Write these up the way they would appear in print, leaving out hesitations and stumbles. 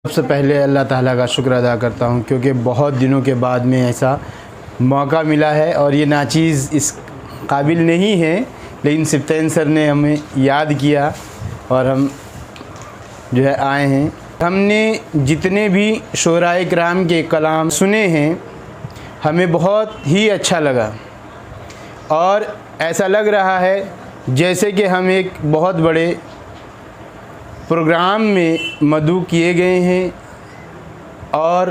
सबसे पहले अल्लाह ताला का शुक्र अदा करता हूँ क्योंकि बहुत दिनों के बाद में ऐसा मौका मिला है और ये नाचीज़ इस काबिल नहीं है, लेकिन सिप्तैन सर ने हमें याद किया और हम जो है आए हैं। हमने जितने भी शोराए किराम के कलाम सुने हैं हमें बहुत ही अच्छा लगा और ऐसा लग रहा है जैसे कि हम एक बहुत बड़े प्रोग्राम में मदऊ किए गए हैं और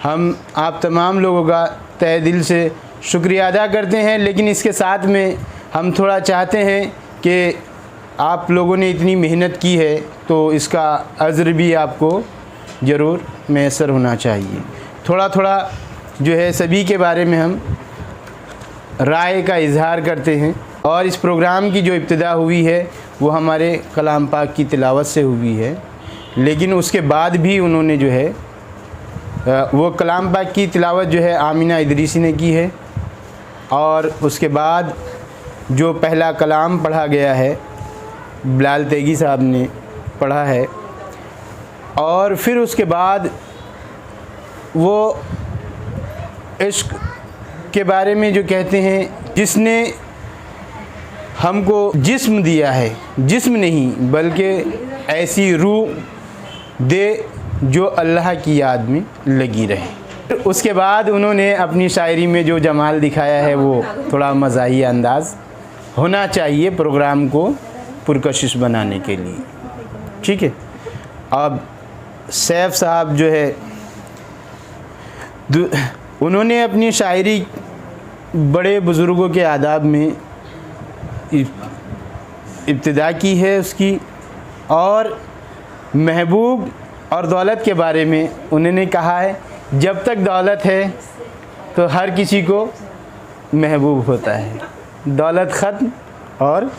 हम आप तमाम लोगों का तहे दिल से शुक्रिया अदा करते हैं। लेकिन इसके साथ में हम थोड़ा चाहते हैं कि आप लोगों ने इतनी मेहनत की है तो इसका अज़्र भी आपको ज़रूर मैसर होना चाहिए। थोड़ा थोड़ा जो है सभी के बारे में हम राय का इजहार करते हैं और इस प्रोग्राम की जो इब्तिदा हुई है वो हमारे कलाम पाक की तिलावत से हुई है, लेकिन उसके बाद भी उन्होंने जो है वो कलाम पाक की तिलावत जो है आमिना इदरीसी ने की है और उसके बाद जो पहला कलाम पढ़ा गया है बिलाल तेगी साहब ने पढ़ा है और फिर उसके बाद वो इश्क के बारे में जो कहते हैं जिसने हमको जिस्म दिया है, जिस्म नहीं बल्कि ऐसी रूह दे जो अल्लाह की याद में लगी रहे। उसके बाद उन्होंने अपनी शायरी में जो जमाल दिखाया है वो थोड़ा मज़ाही अंदाज़ होना चाहिए प्रोग्राम को पुरकशिश बनाने के लिए। ठीक है, अब सैफ साहब जो है उन्होंने अपनी शायरी बड़े बुज़ुर्गों के आदाब में इब्तिदा की है उसकी और महबूब और दौलत के बारे में उन्होंने कहा है जब तक दौलत है तो हर किसी को महबूब होता है, दौलत ख़त्म और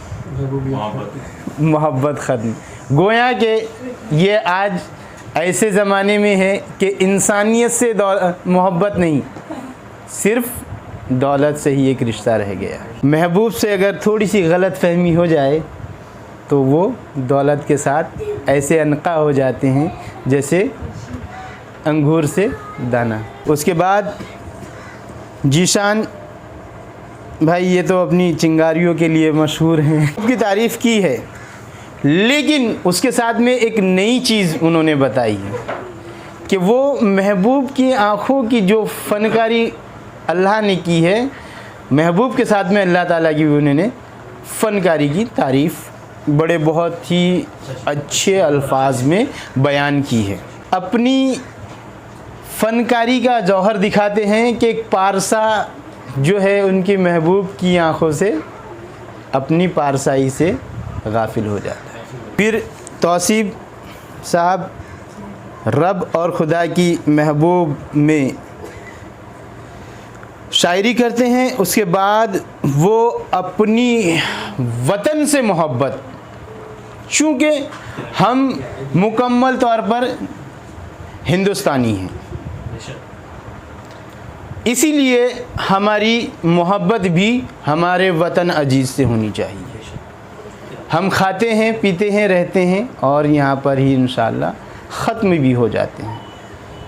मोहब्बत ख़त्म। गोया के ये आज ऐसे ज़माने में है कि इंसानियत से मोहब्बत नहीं, सिर्फ़ दौलत से ही एक रिश्ता रह गया। महबूब से अगर थोड़ी सी गलत फहमी हो जाए तो वो दौलत के साथ ऐसे अनका हो जाते हैं जैसे अंगूर से दाना। उसके बाद जीशान भाई ये तो अपनी चिंगारियों के लिए मशहूर हैं, उसकी तारीफ़ की है, लेकिन उसके साथ में एक नई चीज़ उन्होंने बताई है कि वो महबूब की आँखों की जो फ़नकारी अल्लाह ने की है, महबूब के साथ में अल्लाह ताला की उन्होंने फ़नकारी की तारीफ़ बड़े बहुत ही अच्छे अल्फाज में बयान की है। अपनी फ़नकारी का जौहर दिखाते हैं कि एक पारसा जो है उनकी महबूब की आँखों से अपनी पारसाई से गाफिल हो जाता है। फिर तौसीब साहब रब और खुदा की महबूब में शायरी करते हैं। उसके बाद वो अपनी वतन से मोहब्बत, चूँकि हम मुकम्मल तौर पर हिंदुस्तानी हैं इसीलिए हमारी मोहब्बत भी हमारे वतन अजीज़ से होनी चाहिए। हम खाते हैं, पीते हैं, रहते हैं और यहाँ पर ही इंशाअल्लाह ख़त्म भी हो जाते हैं।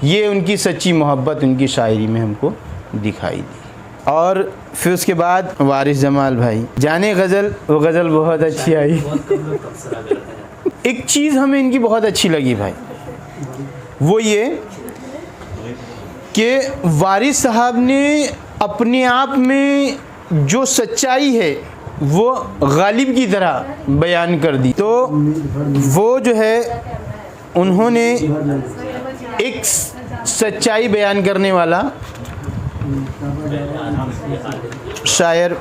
ये उनकी सच्ची मोहब्बत उनकी शायरी में हमको दिखाई दी। और फिर उसके बाद वारिस जमाल भाई जाने गज़ल, वो गज़ल बहुत अच्छी आई। एक चीज़ हमें इनकी बहुत अच्छी लगी भाई, वो ये कि वारिस साहब ने अपने आप में जो सच्चाई है वो गालिब की तरह बयान कर दी। तो वो जो है उन्होंने एक सच्चाई बयान करने वाला शायर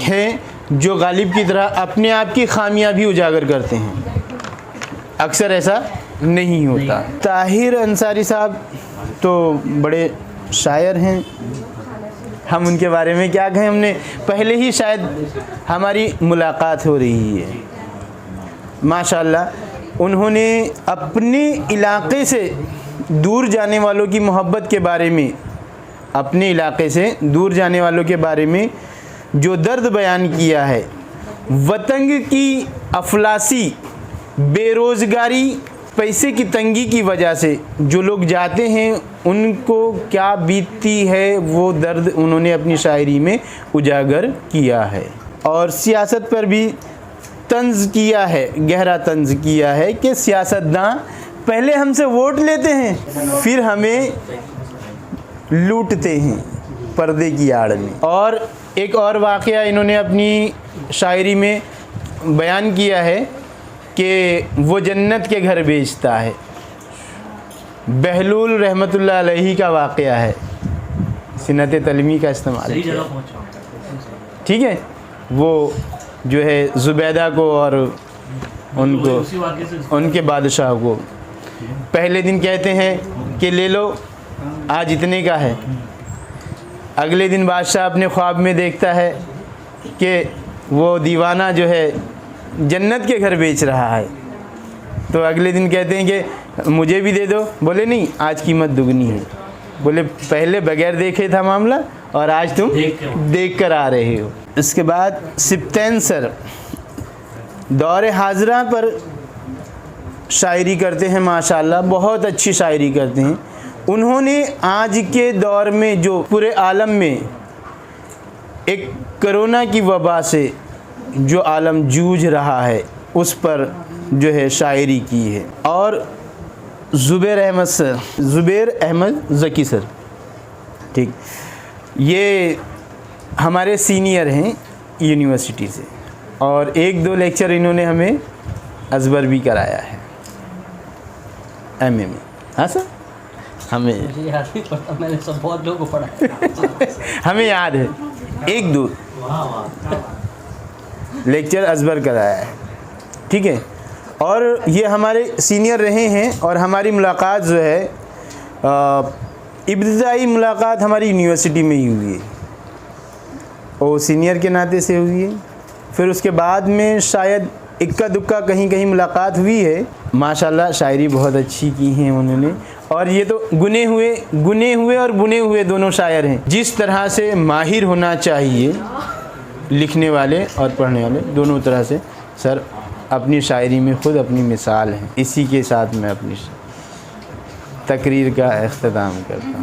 हैं जो गालिब की तरह अपने आप की खामियां भी उजागर करते हैं। अक्सर ऐसा नहीं होता। ताहिर अंसारी साहब तो बड़े शायर हैं, हम उनके बारे में क्या कहें, हमने पहले ही शायद हमारी मुलाकात हो रही है। माशाअल्लाह उन्होंने अपने इलाके से दूर जाने वालों की मोहब्बत के बारे में, अपने इलाके से दूर जाने वालों के बारे में जो दर्द बयान किया है, वतन की अफलासी, बेरोज़गारी, पैसे की तंगी की वजह से जो लोग जाते हैं उनको क्या बीतती है वो दर्द उन्होंने अपनी शायरी में उजागर किया है। और सियासत पर भी तंज किया है, गहरा तंज किया है कि सियासतदान पहले हमसे वोट लेते हैं फिर हमें लूटते हैं पर्दे की आड़ में। और एक और वाक़या इन्होंने अपनी शायरी में बयान किया है कि वो जन्नत के घर बेचता है। बहलूल रहमतुल्लाह अलैही का वाक़या है, सिनत तलमी का इस्तेमाल किया, ठीक है। वो जो है ज़ुबैदा को और उनके बादशाह को पहले दिन कहते हैं कि ले लो आज इतने का है। अगले दिन बादशाह अपने ख्वाब में देखता है कि वो दीवाना जो है जन्नत के घर बेच रहा है, तो अगले दिन कहते हैं कि मुझे भी दे दो। बोले नहीं, आज कीमत दुगनी है। बोले पहले बगैर देखे था मामला और आज तुम देख कर आ रहे हो। इसके बाद सिप्तेंसर दौर हाजरा पर शायरी करते हैं, माशाल्लाह बहुत अच्छी शायरी करते हैं। उन्होंने आज के दौर में जो पूरे आलम में एक कोरोना की वबा से जो आलम जूझ रहा है उस पर जो है शायरी की है। और ज़ुबैर अहमद ज़की सर, ठीक, ये हमारे सीनियर हैं यूनिवर्सिटी से और 1-2 लेक्चर इन्होंने हमें अजबर भी कराया है एमए में। हाँ सर, हमें याद नहीं पड़ता, मैंने सब बहुत लोगों को पढ़ा हमें याद है 1-2 लेक्चर अजबर कराया है, ठीक है। और ये हमारे सीनियर रहे हैं और हमारी मुलाकात जो है इब्तिदाई मुलाकात हमारी यूनिवर्सिटी में ही हुई है, वो सीनियर के नाते से हुई है। फिर उसके बाद में शायद इक्का दुक्का कहीं कहीं मुलाकात हुई है। माशाल्लाह शायरी बहुत अच्छी की है उन्होंने। और ये तो गुने हुए और बुने हुए दोनों शायर हैं। जिस तरह से माहिर होना चाहिए लिखने वाले और पढ़ने वाले, दोनों तरह से सर अपनी शायरी में ख़ुद अपनी मिसाल हैं। इसी के साथ मैं अपनी तकरीर का इख्तिताम करता हूँ।